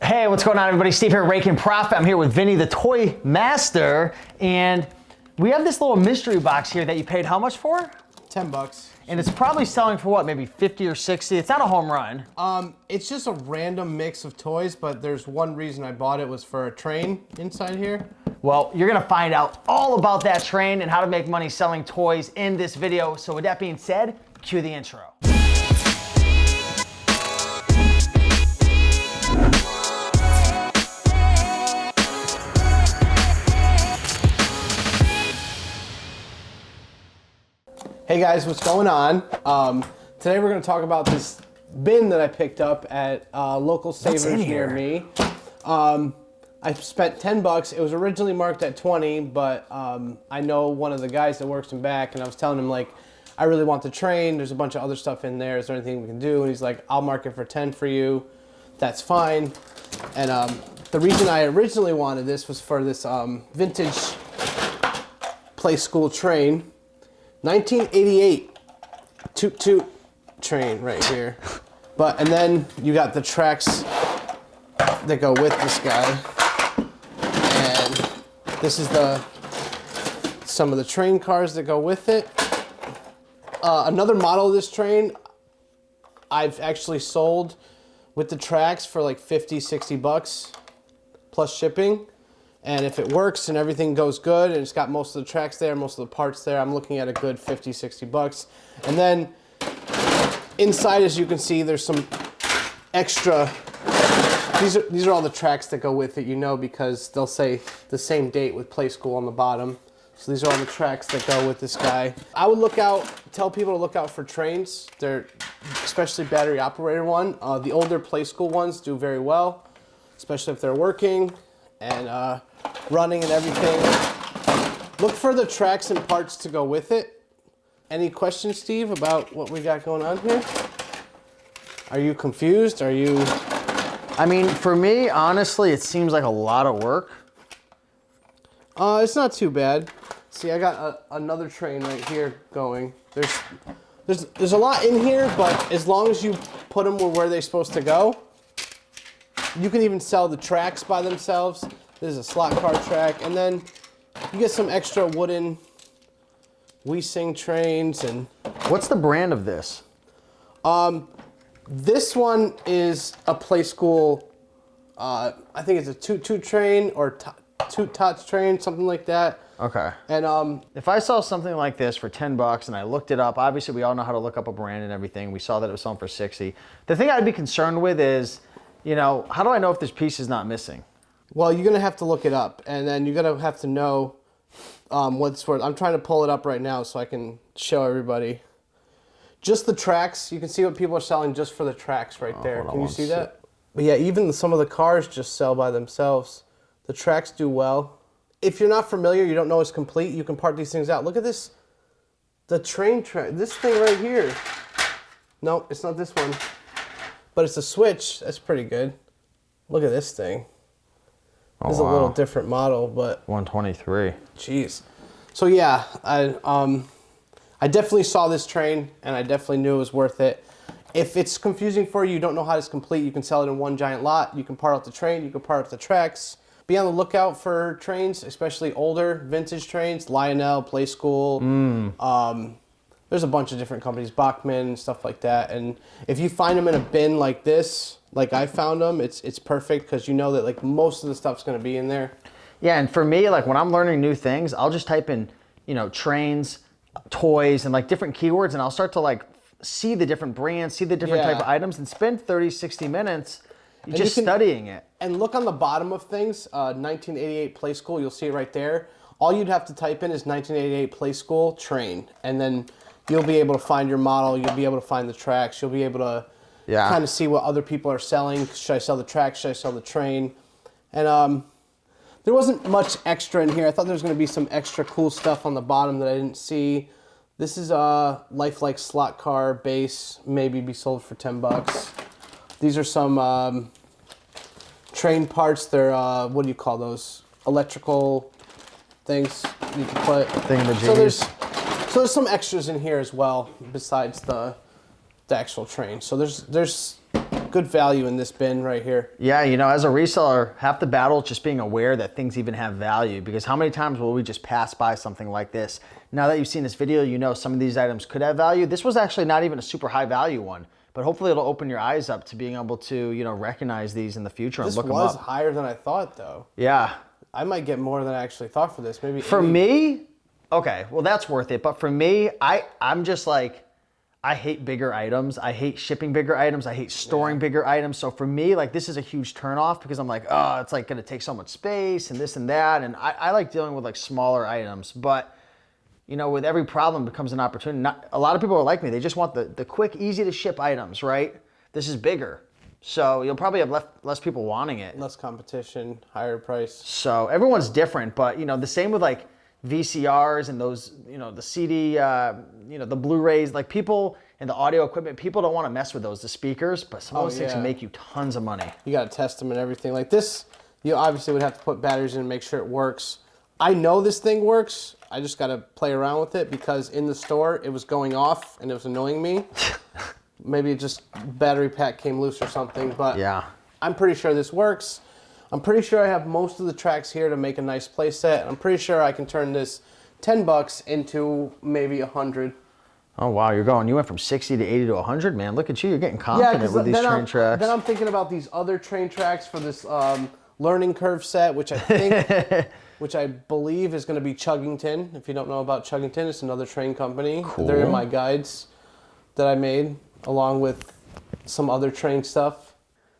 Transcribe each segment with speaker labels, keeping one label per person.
Speaker 1: Hey, what's going on, everybody? Steve here, Raiken Profit. I'm here with Vinny, the toy master, and we have this little mystery box here that you paid how much for?
Speaker 2: $10.
Speaker 1: And it's probably selling for what, maybe 50 or 60? It's not a home run.
Speaker 2: It's just a random mix of toys, but there's one reason I bought it was for a train inside here.
Speaker 1: Well, you're gonna find out all about that train and how to make money selling toys in this video. So with that being said, cue the intro.
Speaker 2: Hey guys, what's going on? Today we're going to talk about this bin that I picked up at local Savers near me. I spent $10. It was originally marked at 20, but I know one of the guys that works in back, and I was telling him, like, I really want the train. There's a bunch of other stuff in there. Is there anything we can do? And he's like, I'll mark it for 10 for you. That's fine. And the reason I originally wanted this was for this vintage play school train. 1988 toot toot train right here. And then you got the tracks that go with this guy. And this is some of the train cars that go with it. Another model of this train I've actually sold with the tracks for like 50, 60 bucks plus shipping. And if it works and everything goes good and it's got most of the tracks there, most of the parts there, I'm looking at a good 50, 60 bucks. And then inside, as you can see, there's some extra. These are all the tracks that go with it, you know, because they'll say the same date with Play School on the bottom. So these are all the tracks that go with this guy. I would tell people to look out for trains. They're especially battery operated one. The older Play School ones do very well, especially if they're working and running and everything. Look for the tracks and parts to go with it. Any questions, Steve, about what we got going on here? Are you confused?
Speaker 1: I mean, for me, honestly, it seems like a lot of work.
Speaker 2: It's not too bad. See, I got another train right here going. There's a lot in here, but as long as you put them where they're supposed to go, you can even sell the tracks by themselves. This is a slot car track, and then you get some extra wooden We Sing trains. And
Speaker 1: what's the brand of this?
Speaker 2: This one is a Play School. I think it's a toot train or toot tots train, something like that.
Speaker 1: Okay.
Speaker 2: And
Speaker 1: if I saw something like this for 10 bucks and I looked it up, obviously we all know how to look up a brand and everything. We saw that it was selling for 60. The thing I'd be concerned with is, you know, how do I know if this piece is not missing?
Speaker 2: Well, you're gonna have to look it up, and then you're gonna have to know what's worth. I'm trying to pull it up right now so I can show everybody. Just the tracks. You can see what people are selling just for the tracks right there. Can you see that? But yeah, even some of the cars just sell by themselves. The tracks do well. If you're not familiar, you don't know it's complete, you can part these things out. Look at this. The train track. This thing right here. No, it's not this one. But it's a switch. That's pretty good. Look at this thing.
Speaker 1: Oh,
Speaker 2: this is a little different model, but
Speaker 1: 123.
Speaker 2: Jeez. So yeah, I definitely saw this train, and I definitely knew it was worth it. If it's confusing for you, you don't know how it's complete, you can sell it in one giant lot. You can part out the train, you can part out the tracks. Be on the lookout for trains, especially older vintage trains, Lionel, Play School. There's a bunch of different companies, Bachman, stuff like that. And if you find them in a bin like this, like I found them, it's perfect because you know that like most of the stuff's going to be in there.
Speaker 1: Yeah, and for me, like when I'm learning new things, I'll just type in, you know, trains, toys, and like different keywords, and I'll start to like see the different brands, see the different type of items, and spend 30, 60 minutes just studying it.
Speaker 2: And look on the bottom of things, 1988 Play School, you'll see it right there. All you'd have to type in is 1988 Play School train, and then you'll be able to find your model, you'll be able to find the tracks, you'll be able to kind of see what other people are selling. Should I sell the tracks? Should I sell the train? And there wasn't much extra in here. I thought there was going to be some extra cool stuff on the bottom that I didn't see. This is a lifelike slot car base, maybe be sold for 10 bucks. These are some train parts. They're, what do you call those? Electrical things you can put. So there's some extras in here as well besides the actual train. So there's good value in this bin right here.
Speaker 1: Yeah, you know, as a reseller, half the battle is just being aware that things even have value, because how many times will we just pass by something like this? Now that you've seen this video, you know some of these items could have value. This was actually not even a super high value one, but hopefully it'll open your eyes up to being able to, you know, recognize these in the future and look them up.
Speaker 2: This was higher than I thought, though.
Speaker 1: Yeah.
Speaker 2: I might get more than I actually thought for this. Maybe
Speaker 1: for me, okay, well that's worth it. But for me, I'm just like, I hate bigger items. I hate shipping bigger items. I hate storing bigger items. So for me, like, this is a huge turnoff, because I'm like, oh, it's like gonna take so much space and this and that. And I like dealing with like smaller items. But, you know, with every problem becomes an opportunity. A lot of people are like me. They just want the quick, easy to ship items, right? This is bigger. So you'll probably have less people wanting it.
Speaker 2: Less competition, higher price.
Speaker 1: So everyone's different, but, you know, the same with like VCRs and those, you know, the CD, you know, the Blu-rays, like people and the audio equipment, people don't want to mess with those, the speakers, but some of those things can make you tons of money.
Speaker 2: You got to test them and everything. Like this, you obviously would have to put batteries in and make sure it works. I know this thing works. I just got to play around with it, because in the store it was going off and it was annoying me. Maybe it just battery pack came loose or something, but yeah, I'm pretty sure this works. I'm pretty sure I have most of the tracks here to make a nice play set. I'm pretty sure I can turn this 10 bucks into maybe 100.
Speaker 1: Oh wow, you went from 60 to 80 to 100, man. Look at you, you're getting confident with these train tracks.
Speaker 2: Then I'm thinking about these other train tracks for this learning curve set, which I think, which I believe is going to be Chuggington. If you don't know about Chuggington, it's another train company. Cool. They're in my guides that I made, along with some other train stuff.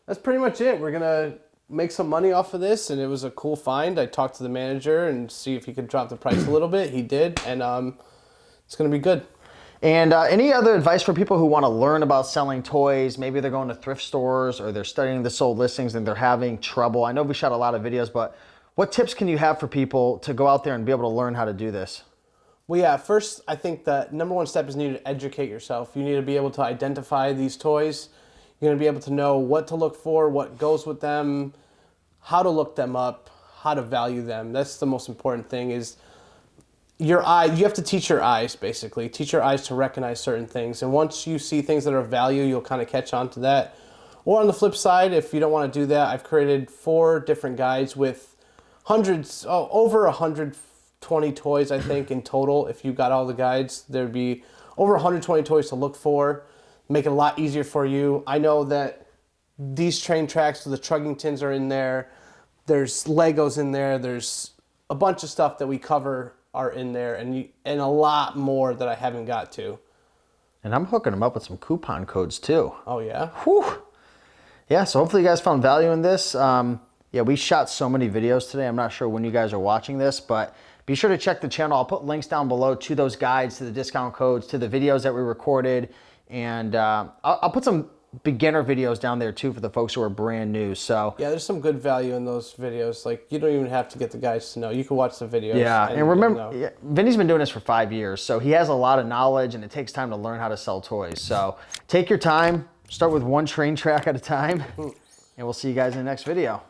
Speaker 2: That's pretty much it. We're gonna make some money off of this, and it was a cool find. I talked to the manager and see if he could drop the price a little bit. He did, and it's gonna be good.
Speaker 1: And any other advice for people who want to learn about selling toys? Maybe they're going to thrift stores, or they're studying the sold listings and they're having trouble. I know we shot a lot of videos, but what tips can you have for people to go out there and be able to learn how to do this?
Speaker 2: Well, yeah, first, I think the number one step is you need to educate yourself. You need to be able to identify these toys. You're going to be able to know what to look for, what goes with them, how to look them up, how to value them. That's the most important thing, is your eye. You have to teach your eyes, basically. Teach your eyes to recognize certain things. And once you see things that are of value, you'll kind of catch on to that. Or on the flip side, if you don't want to do that, I've created 4 different guides with over 120 toys, I think, in total. If you got all the guides, there'd be over 120 toys to look for. Make it a lot easier for you. I know that these train tracks, the Chuggingtons are in there. There's Legos in there. There's a bunch of stuff that we cover are in there, and a lot more that I haven't got to.
Speaker 1: And I'm hooking them up with some coupon codes too.
Speaker 2: Oh yeah?
Speaker 1: Whew. Yeah, so hopefully you guys found value in this. Yeah, we shot so many videos today. I'm not sure when you guys are watching this, but be sure to check the channel. I'll put links down below to those guides, to the discount codes, to the videos that we recorded. And I'll put some beginner videos down there too for the folks who are brand new. So
Speaker 2: yeah, there's some good value in those videos. Like, you don't even have to get the guides to know. You can watch the videos.
Speaker 1: Yeah, and remember, Vinny's been doing this for 5 years, so he has a lot of knowledge, and it takes time to learn how to sell toys. So take your time. Start with one train track at a time, and we'll see you guys in the next video.